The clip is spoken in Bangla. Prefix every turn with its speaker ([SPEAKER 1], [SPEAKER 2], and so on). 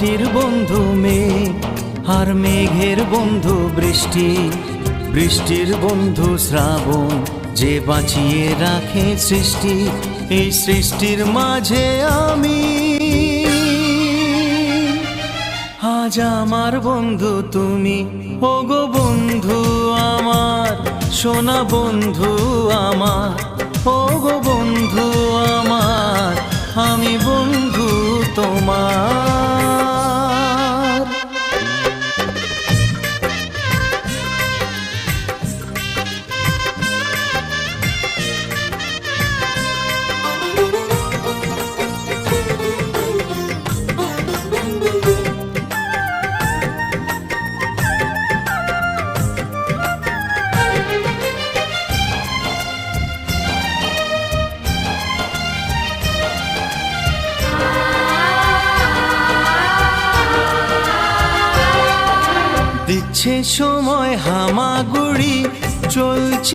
[SPEAKER 1] মাটির বন্ধু মেঘ আর মেঘের বন্ধু বৃষ্টি, বৃষ্টির বন্ধু শ্রাবণ, যে বাঁচিয়ে রাখে সৃষ্টি। এই সৃষ্টির মাঝে আমি, আজ আমার বন্ধু তুমি। ওগো বন্ধু আমার, সোনা বন্ধু আমার, ওগো বন্ধু আমার, আমি বন্ধু তোমার। দিচ্ছে সময় হামাগুড়ি, চলছে